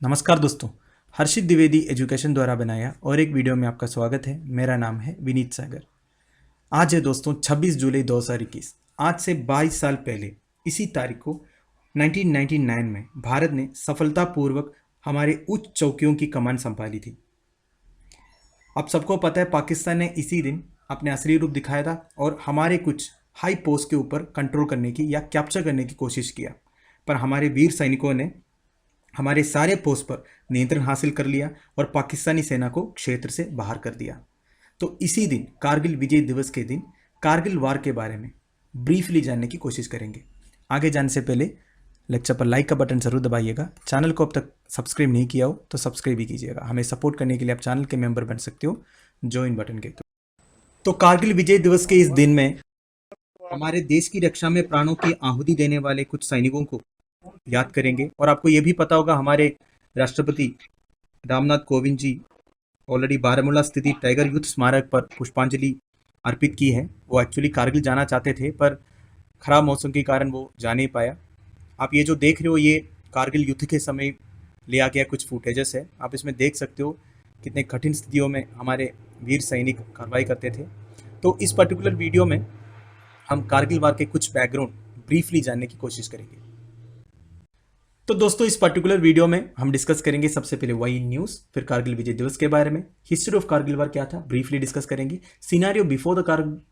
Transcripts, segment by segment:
नमस्कार दोस्तों। हर्षित द्विवेदी एजुकेशन द्वारा बनाया और एक वीडियो में आपका स्वागत है। मेरा नाम है विनीत सागर। आज है दोस्तों 26 जुलाई 2021। आज से 22 साल पहले इसी तारीख को 1999 में भारत ने सफलतापूर्वक हमारे उच्च चौकियों की कमान संभाली थी। अब सबको पता है पाकिस्तान ने इसी दिन अपने असली रूप दिखाया था और हमारे कुछ हाई पोस्ट के ऊपर कंट्रोल करने की या कैप्चर करने की कोशिश किया, पर हमारे वीर सैनिकों ने हमारे सारे पोस्ट पर नियंत्रण हासिल कर लिया और पाकिस्तानी सेना को क्षेत्र से बाहर कर दिया। तो इसी दिन कारगिल विजय दिवस के दिन कारगिल वार के बारे में ब्रीफली जानने की कोशिश करेंगे। आगे जाने से पहले लेक्चर पर लाइक का बटन जरूर दबाइएगा। चैनल को अब तक सब्सक्राइब नहीं किया हो तो सब्सक्राइब भी कीजिएगा। हमें सपोर्ट करने के लिए आप चैनल के मेंबर बन सकते हो ज्वाइन बटन के। तो कारगिल विजय दिवस के इस दिन में हमारे देश की रक्षा में प्राणों की आहुति देने वाले कुछ सैनिकों को याद करेंगे। और आपको ये भी पता होगा हमारे राष्ट्रपति रामनाथ कोविंद जी ऑलरेडी बारामूला स्थित टाइगर युद्ध स्मारक पर पुष्पांजलि अर्पित की है। वो एक्चुअली कारगिल जाना चाहते थे पर खराब मौसम के कारण वो जा नहीं पाया। आप ये जो देख रहे हो ये कारगिल युद्ध के समय लिया गया कुछ फुटेजेस है। आप इसमें देख सकते हो कितने कठिन स्थितियों में हमारे वीर सैनिक कार्रवाई करते थे। तो इस पर्टिकुलर वीडियो में हम कारगिल वार के कुछ बैकग्राउंड ब्रीफली जानने की कोशिश करेंगे। तो दोस्तों इस पर्टिकुलर वीडियो में हम डिस्कस करेंगे सबसे पहले वाई न्यूज़, फिर कारगिल विजय दिवस के बारे में, हिस्ट्री ऑफ कारगिल वार क्या था ब्रीफली डिस्कस करेंगे, scenario before the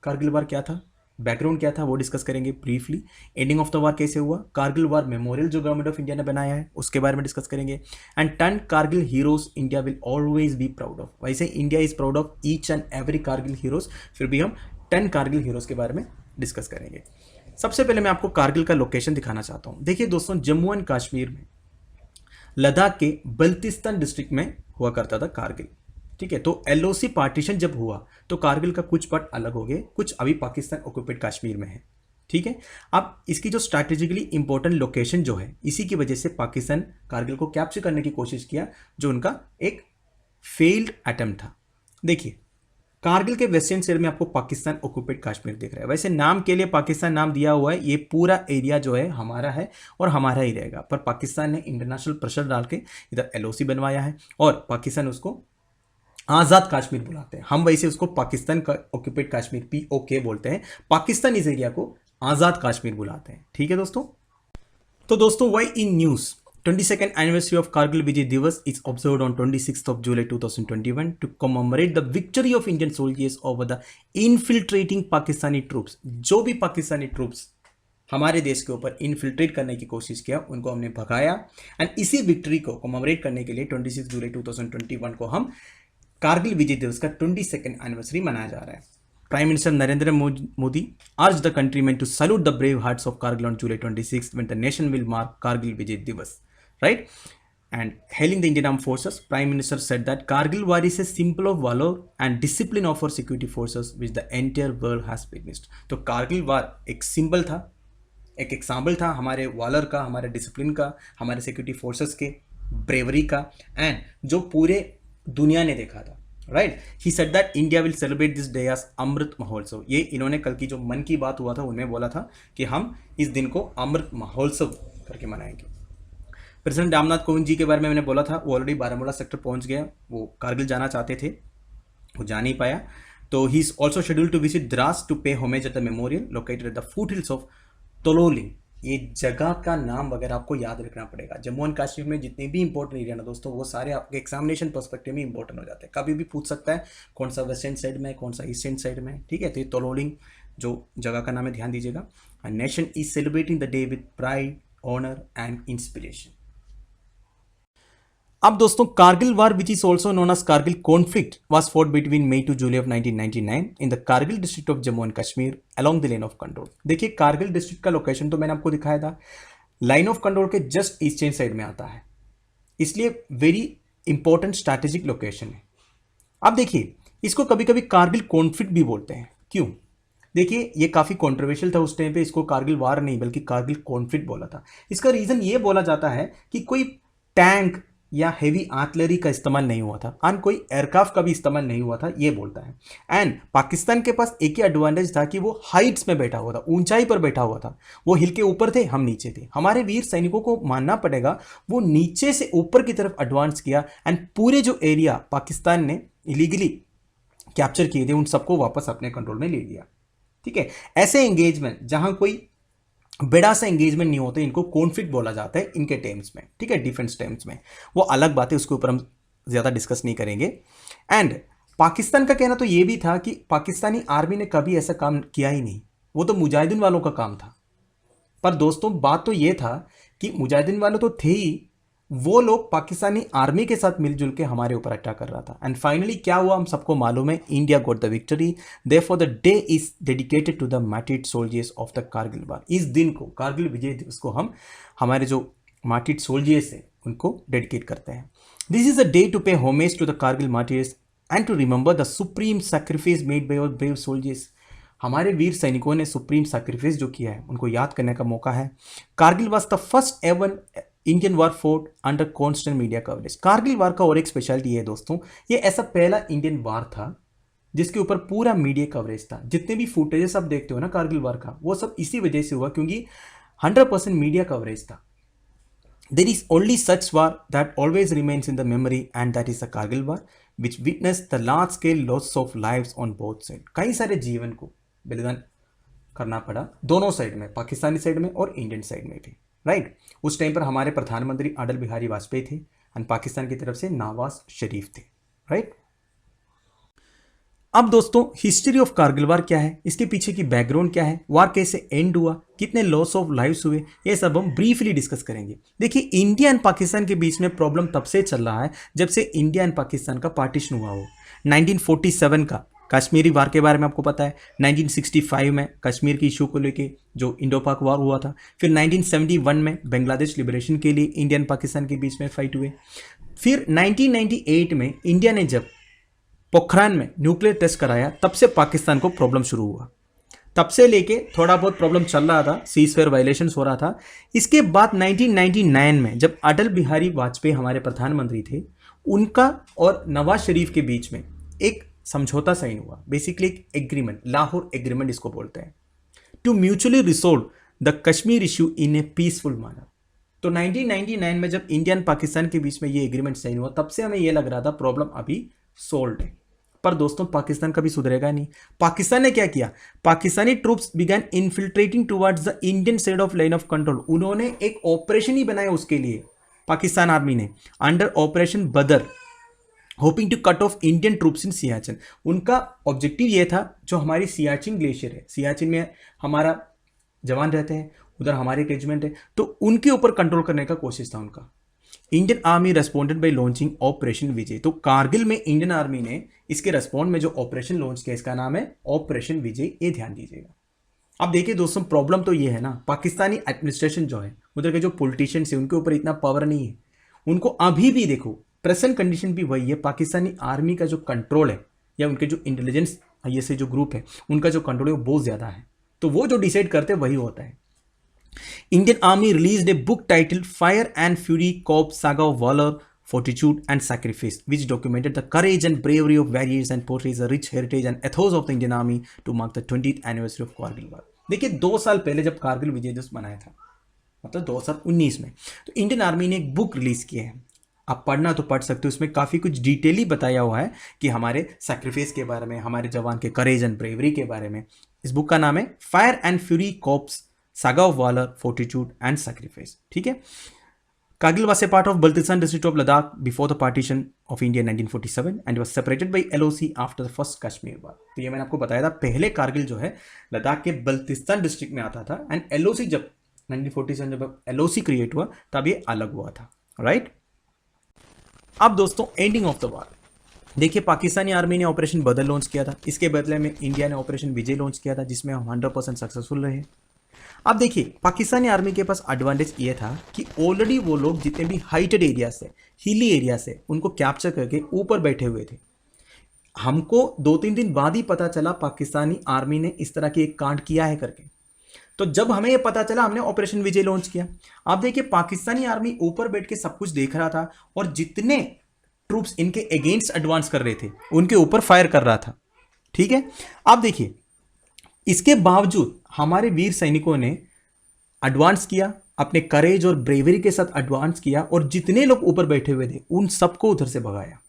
Kargil war क्या था, बैकग्राउंड क्या था वो डिस्कस करेंगे briefly, ending of the war कैसे हुआ, कारगिल वार मेमोरियल जो गवर्नमेंट ऑफ इंडिया ने बनाया है उसके बारे में डिस्कस करेंगे, and 10 Kargil heroes India will always be proud of. वैसे India is proud of each and every Kargil heroes, फिर भी हम 10 कारगिल हीरोज के बारे में डिस्कस करेंगे। सबसे पहले मैं आपको कारगिल का लोकेशन दिखाना चाहता हूं। देखिए दोस्तों, जम्मू एंड कश्मीर में लद्दाख के बल्तिस्तान डिस्ट्रिक्ट में हुआ करता था कारगिल। ठीक है, तो एलओसी पार्टीशन जब हुआ तो कारगिल का कुछ पार्ट अलग हो गए, कुछ अभी पाकिस्तान ऑक्यूपेड कश्मीर में है। ठीक है, अब इसकी जो स्ट्रैटेजिकली इंपॉर्टेंट लोकेशन जो है इसी की वजह से पाकिस्तान कारगिल को कैप्चर करने की कोशिश किया, जो उनका एक फेल्ड अटेम्प्ट था। देखिए कारगिल के वेस्टर्न साइड में आपको पाकिस्तान ऑक्यूपेड कश्मीर दिख रहा है। वैसे नाम के लिए पाकिस्तान नाम दिया हुआ है, ये पूरा एरिया जो है हमारा है और हमारा ही रहेगा, पर पाकिस्तान ने इंटरनेशनल प्रेशर डाल के इधर एलओसी बनवाया है और पाकिस्तान उसको आज़ाद कश्मीर बुलाते हैं। हम वैसे उसको पाकिस्तान का ऑक्यूपेड कश्मीर पीओके बोलते हैं, पाकिस्तान इस एरिया को आज़ाद कश्मीर बुलाते हैं। ठीक है दोस्तों, तो दोस्तों why in news 22nd anniversary of Kargil Vijay Divas is observed on 26th of July 2021 to commemorate the victory of Indian soldiers over the infiltrating Pakistani troops। जो भी पाकिस्तानी ट्रूप्स हमारे देश के ऊपर इनफिल्ट्रेट करने की कोशिश किया उनको हमने भगाया, एंड इसी विक्ट्री को कमेमोरेट करने के लिए 26 जुलाई 2021 को हम कारगिल विजय दिवस का 22nd एनिवर्सरी मनाया जा रहा है। Prime Minister Narendra Modi urged the countrymen to salute the brave hearts of Kargil on July 26th when the nation will mark Kargil Vijay Divas, right? And hailing the Indian Armed Forces, Prime Minister said that Kargil war is a symbol of valor and discipline of our security forces which the entire world has witnessed। तो कारगिल वार एक symbol था, एक example था हमारे वालर का, हमारे discipline का, हमारे सिक्योरिटी फोर्सेस के ब्रेवरी का, एंड जो पूरे दुनिया ने देखा था। Right, he said that India will celebrate this day as Amrit Mahotsav. ये इन्होंने कल की जो मन की बात हुआ था उनमें बोला था कि हम इस दिन को अमृत महोत्सव करके मनाएंगे। प्रेसिडेंट रामनाथ कोविंद जी के बारे में मैंने बोला था, वो ऑलरेडी बारामूला सेक्टर पहुंच गया, वो कारगिल जाना चाहते थे, वो जा नहीं पाया। तो he is also schedule to visit Dras to pay homage at the memorial located at the foot hills of Tololing. ये जगह का नाम वगैरह आपको याद रखना पड़ेगा। जम्मू एंड कश्मीर में जितने भी इंपॉर्टेंट एरिया ना दोस्तों, वो सारे आपके एग्जामिनेशन पर्सपेक्टिव में इंपॉर्टेंट हो जाते हैं। कभी भी पूछ सकता है कौन सा वेस्टर्न साइड में, कौन सा ईस्टर्न साइड में। ठीक है, तो ये तोलोलिंग जो जगह का नाम है ध्यान दीजिएगा। Nation is celebrating the day with pride, honour and inspiration. अब दोस्तों Kargil war which is also known as Kargil conflict was fought between May to July of 1999 in the Kargil district of Jammu and Kashmir along the line of control. देखिए Kargil district का location तो मैंने आपको दिखाया था, line of control के जस्ट ईस्टर्न साइड में आता है, इसलिए वेरी इंपॉर्टेंट स्ट्रैटेजिक लोकेशन है। अब देखिए इसको कभी कभी कारगिल कॉन्फ्लिक्ट भी बोलते हैं। क्यों? देखिए ये काफ़ी कॉन्ट्रोवर्शियल था उस टाइम पे, इसको कारगिल वार नहीं बल्कि कारगिल कॉन्फ्लिक्ट बोला था। इसका रीज़न ये बोला जाता है कि कोई टैंक या हेवी आर्टिलरी का इस्तेमाल नहीं हुआ था एंड कोई एयरक्राफ्ट का भी इस्तेमाल नहीं हुआ था, ये बोलता है। एंड पाकिस्तान के पास एक ही एडवांटेज था कि वो हाइट्स में बैठा हुआ था, ऊंचाई पर बैठा हुआ था। वो हिल के ऊपर थे, हम नीचे थे। हमारे वीर सैनिकों को मानना पड़ेगा, वो नीचे से ऊपर की तरफ एडवांस किया एंड पूरे जो एरिया पाकिस्तान ने इलीगली कैप्चर किए थे उन सबको वापस अपने कंट्रोल में ले लिया। ठीक है, ऐसे एंगेजमेंट जहां कोई बड़ा सा एंगेजमेंट नहीं होता, इनको कॉन्फ्लिक्ट बोला जाता है इनके टर्म्स में। ठीक है, डिफेंस टर्म्स में, वो अलग बात है, उसके ऊपर हम ज़्यादा डिस्कस नहीं करेंगे। एंड पाकिस्तान का कहना तो ये भी था कि पाकिस्तानी आर्मी ने कभी ऐसा काम किया ही नहीं, वो तो मुजाहिदीन वालों का काम था। पर दोस्तों बात तो ये था कि मुजाहिदीन वाले तो थे ही, वो लोग पाकिस्तानी आर्मी के साथ मिलजुल के हमारे ऊपर अटैक कर रहा था। एंड फाइनली क्या हुआ हम सबको मालूम है, India got the victory. Therefore the day is dedicated to the martyred soldiers of the Kargil war. इस दिन को, कारगिल विजय दिवस को, हम हमारे जो मार्टिड सोल्जर्स हैं उनको डेडिकेट करते हैं। This is a day to pay homage to the Kargil martyrs and to remember the supreme sacrifice made by our brave soldiers. हमारे वीर सैनिकों ने सुप्रीम सैक्रिफाइस जो किया है उनको याद करने का मौका है। Kargil was the first ever Indian war fought under constant media coverage. Kargil war का और एक स्पेशलिटी है दोस्तों, ये ऐसा पहला इंडियन वार था जिसके ऊपर पूरा मीडिया कवरेज था। जितने भी फुटेजेस आप देखते हो ना कारगिल वार का, वो सब इसी वजह से हुआ क्योंकि 100% मीडिया कवरेज था। There is only such war that always remains in the memory and that is the Kargil war which witness the large scale loss of lives on both side. कई सारे जीवन को बलिदान करना पड़ा दोनों साइड में, पाकिस्तानी साइड में और इंडियन साइड में भी। राइट, उस टाइम पर हमारे प्रधानमंत्री अटल बिहारी वाजपेयी थे एंड पाकिस्तान की तरफ से नवाज शरीफ थे। राइट, अब दोस्तों हिस्ट्री ऑफ कारगिल वार क्या है, इसके पीछे की बैकग्राउंड क्या है, वार कैसे एंड हुआ, कितने लॉस ऑफ लाइव्स हुए, ये सब हम ब्रीफली डिस्कस करेंगे। देखिए, इंडिया एंड पाकिस्तान के बीच में प्रॉब्लम तब से चल रहा है जब से इंडिया एंड पाकिस्तान का पार्टीशन हुआ हो। 1947 का कश्मीरी वार के बारे में आपको पता है, 1965 में कश्मीर की इशू को लेके जो इंडो पाक वार हुआ था, फिर 1971 में बांग्लादेश लिबरेशन के लिए इंडिया एंड पाकिस्तान के बीच में फाइट हुए, फिर 1998 में इंडिया ने जब पोखरान में न्यूक्लियर टेस्ट कराया तब से पाकिस्तान को प्रॉब्लम शुरू हुआ। तब से लेके थोड़ा बहुत प्रॉब्लम चल रहा था, सीजफायर वायलेशंस हो रहा था। इसके बाद 1999 में जब अटल बिहारी वाजपेयी हमारे प्रधानमंत्री थे, उनका और नवाज शरीफ के बीच में एक समझौता साइन हुआ, बेसिकली एक एग्रीमेंट, लाहौर एग्रीमेंट इसको बोलते हैं, two mutually resolve the Kashmir issue in A peaceful manner. तो 1999 में जब इंडिया एंड पाकिस्तान के बीच में ये एग्रीमेंट साइन हुआ, तब से हमें ये लग रहा था प्रॉब्लम अभी सोल्व है। पर दोस्तों पाकिस्तान कभी सुधरेगा नहीं। पाकिस्तान ने क्या किया, Pakistani troops began infiltrating towards the Indian side of line of control. उन्होंने एक ऑपरेशन ही बनाया उसके लिए, पाकिस्तान आर्मी ने, under operation Badr, hoping to cut off Indian troops in Siachen. उनका ऑब्जेक्टिव ये था, जो हमारी सियाचिन ग्लेशियर है, सियाचिन में हमारा जवान रहते हैं, उधर हमारे रेजिमेंट है, तो उनके ऊपर कंट्रोल करने का कोशिश था उनका। Indian army responded by launching operation Vijay. तो कारगिल में इंडियन आर्मी ने इसके रेस्पॉन्ड में जो ऑपरेशन लॉन्च किया, इसका नाम है ऑपरेशन विजय, ये ध्यान दीजिएगा। अब देखिए दोस्तों, प्रॉब्लम तो ये है ना, पाकिस्तानी एडमिनिस्ट्रेशन जो है, उधर के जो पॉलिटिशियंस है, उनके ऊपर इतना पावर नहीं है। उनको अभी भी देखो, प्रेजेंट कंडीशन भी वही है, पाकिस्तानी आर्मी का जो कंट्रोल है या उनके जो इंटेलिजेंस ये से जो ग्रुप है, उनका जो कंट्रोल है वो बहुत ज़्यादा है। तो वो जो डिसाइड करते हैं वही होता है। Indian Army released a book titled Fire and Fury Corps Saga of Valor, Fortitude and Sacrifice, which documented the courage and bravery of warriors and portrays the rich heritage and ethos of the Indian Army to mark the 20th anniversary of Kargil War. देखिए 2 साल पहले जब कारगिल विजय दिवस मनाया था, मतलब 2019 में, तो इंडियन आर्मी ने एक बुक रिलीज की है। आप पढ़ना तो पढ़ सकते हो, उसमें काफ़ी कुछ डिटेली बताया हुआ है कि हमारे सैक्रिफाइस के बारे में, हमारे जवान के करेज एंड ब्रेवरी के बारे में। इस बुक का नाम है fire and fury corps saga of Walar, fortitude and sacrifice. ठीक है, Kargil was a part of Baltistan district of Ladakh before the partition of India in 1947 and was separated by LOC after the first Kashmir war. तो ये मैंने आपको बताया था, पहले कारगिल जो है लद्दाख के बल्तिस्तान डिस्ट्रिक्ट में आता था एंड LOC जब 1947 जब LOC क्रिएट हुआ तब ये अलग हुआ था। राइट, अब दोस्तों एंडिंग ऑफ द वार। देखिए, पाकिस्तानी आर्मी ने ऑपरेशन बदर लॉन्च किया था, इसके बदले में इंडिया ने ऑपरेशन विजय लॉन्च किया था, जिसमें हम 100% सक्सेसफुल रहे। अब देखिए, पाकिस्तानी आर्मी के पास एडवांटेज ये था कि ऑलरेडी वो लोग जितने भी हाइटेड एरिया से, हिली एरिया से, उनको कैप्चर करके ऊपर बैठे हुए थे। हमको 2-3 दिन बाद ही पता चला पाकिस्तानी आर्मी ने इस तरह की एक कांड किया है करके। तो जब हमें ये पता चला, हमने ऑपरेशन विजय लॉन्च किया। आप देखिए पाकिस्तानी आर्मी ऊपर बैठ के सब कुछ देख रहा था और जितने ट्रूप्स इनके अगेंस्ट एडवांस कर रहे थे उनके ऊपर फायर कर रहा था। ठीक है, आप देखिए इसके बावजूद हमारे वीर सैनिकों ने एडवांस किया, अपने करेज और ब्रेवरी के साथ एडवांस किया और जितने लोग ऊपर बैठे हुए थे उन सबको उधर से भगाया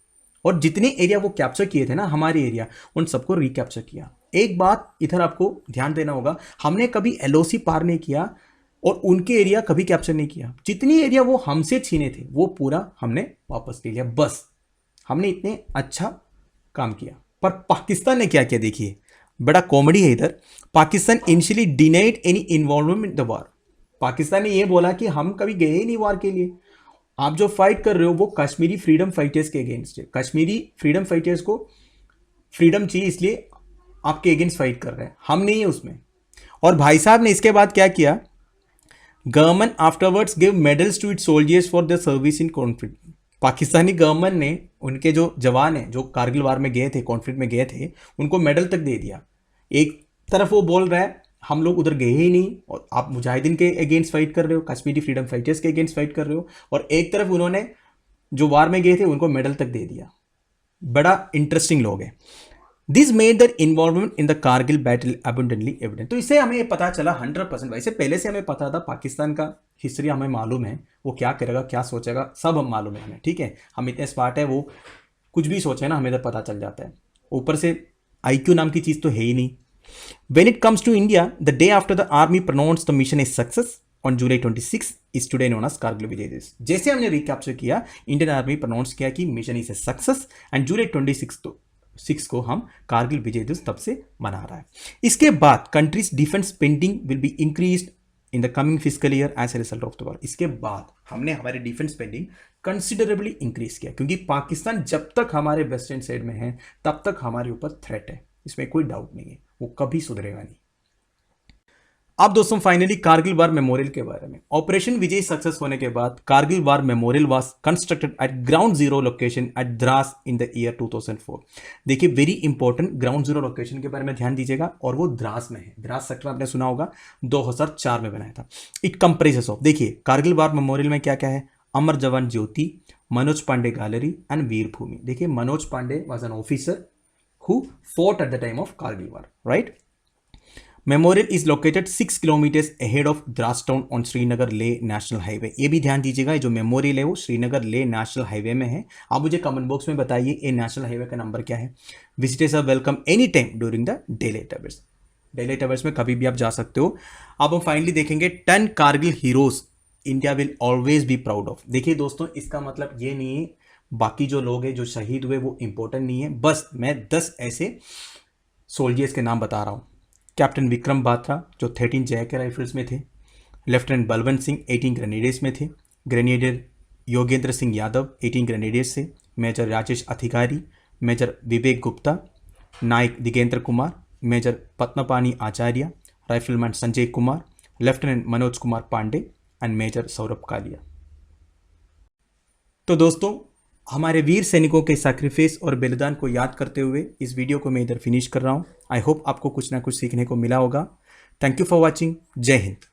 और जितने एरिया वो कैप्चर किए थे ना हमारे एरिया, उन सबको रिकैप्चर किया। एक बात इधर आपको ध्यान देना होगा, हमने कभी एलओसी पार नहीं किया और उनके एरिया कभी कैप्चर नहीं किया। जितनी एरिया वो हमसे छीने थे वो पूरा हमने वापस ले लिया। बस हमने इतने अच्छा काम किया। पर पाकिस्तान ने क्या किया देखिए, बड़ा कॉमेडी है इधर। Pakistan initially denied any involvement in the war. Pakistan ने ये बोला कि हम कभी गए ही नहीं वॉर के लिए, आप जो फाइट कर रहे हो वो कश्मीरी फ्रीडम फाइटर्स के अगेंस्ट है। कश्मीरी फ्रीडम फाइटर्स को फ्रीडम चाहिए इसलिए आपके अगेंस्ट फाइट कर रहे हैं, हम नहीं है उसमें। और भाई साहब ने इसके बाद क्या किया, government afterwards give medals to its soldiers for their service in conflict. Pakistani government ने उनके जो जवान हैं जो कारगिल वार में गए थे, कॉन्फ्लिक्ट में गए थे, उनको मेडल तक दे दिया। एक तरफ वो बोल रहा है हम लोग उधर गए ही नहीं और आप मुजाहिदीन के अगेंस्ट फाइट कर रहे हो, कश्मीरी फ्रीडम फाइटर्स के अगेंस्ट फाइट कर रहे हो, और एक तरफ उन्होंने जो वार में गए थे उनको मेडल तक दे दिया। बड़ा इंटरेस्टिंग लोग हैं। This made the involvement in the Kargil battle abundantly evident. तो इससे हमें पता चला 100%, वैसे पहले से हमें पता था, पाकिस्तान का हिस्ट्री हमें मालूम है, वो क्या करेगा क्या सोचेगा सब हम मालूम है हमें। ठीक है, हम इतने स्मार्ट है, वो कुछ भी सोचे ना हमें तो पता चल जाता है। ऊपर से IQ नाम की चीज़ तो है ही नहीं। When it comes to India, the day after the army pronounced the mission a success on July 26 is today known as Kargil Vijay Diwas। जैसे हमने रिकैप्चर किया, इंडियन आर्मी प्रोनाउंस किया कि mission is a success and July 26 को हम कारगिल विजय दिवस तब से मना रहा है। इसके बाद country's defence spending will be increased in the coming physical year as a result of the war. इसके बाद हमने हमारे डिफेंस स्पेंडिंग कंसिडरेबली इंक्रीज किया, क्योंकि पाकिस्तान जब तक हमारे वेस्टर्न साइड में है तब तक हमारे ऊपर थ्रेट है, इसमें कोई डाउट नहीं है, वो कभी सुधरेगा नहीं। अब दोस्तों फाइनली कारगिल वार मेमोरियल के बारे में। ऑपरेशन विजय सक्सेस होने के बाद Kargil war memorial was constructed at ground zero location eight Dras in the year 2004। देखिए very important, ground zero location के बारे में ध्यान दीजिएगा, और वो द्रास में है। द्रास सेक्टर आपने सुना होगा, 2004 में बनाया था। इट कंप्राइजेस ऑफ, देखिए कारगिल वार मेमोरियल में क्या क्या है, अमर जवान ज्योति, मनोज पांडे गैलरी एंड वीर भूमि। देखिए Manoj Pandey was an officer who fought at the time of Kargil war, right? Memorial is located 6 kilometers ahead of Dras town on Srinagar Leh National Highway। ये भी ध्यान दीजिएगा, जो मेमोरियल है वो श्रीनगर ले नेशनल हाईवे में है। आप मुझे कमेंट बॉक्स में बताइए ये नेशनल हाईवे का नंबर क्या है। Visitors are welcome any time during the daylight hours. Daylight hours में कभी भी आप जा सकते हो। अब हम फाइनली देखेंगे 10 Kargil heroes India will always be proud of. देखिए दोस्तों, इसका मतलब ये नहीं है बाकी जो लोग हैं जो शहीद हुए वो इंपॉर्टेंट नहीं है, बस मैं 10 ऐसे सोल्जर्स के नाम बता रहा हूँ। कैप्टन विक्रम बात्रा जो 13 JK राइफल्स में थे, लेफ्टिनेंट बलवंत सिंह 18 ग्रेनेडियर्स में थे, ग्रेनेडियर योगेंद्र सिंह यादव 18 ग्रेनेडियर्स से, major Rajesh Adhikari, major Vivek Gupta, Naik Digendra Kumar, major Padmapani Acharya, rifleman Sanjay Kumar, lieutenant Manoj Kumar Pandey and major Saurabh Kalia. तो दोस्तों हमारे वीर सैनिकों के सैक्रिफाइस और बलिदान को याद करते हुए इस वीडियो को मैं इधर फिनिश कर रहा हूँ। आई होप आपको कुछ ना कुछ सीखने को मिला होगा। Thank you for watching. जय हिंद।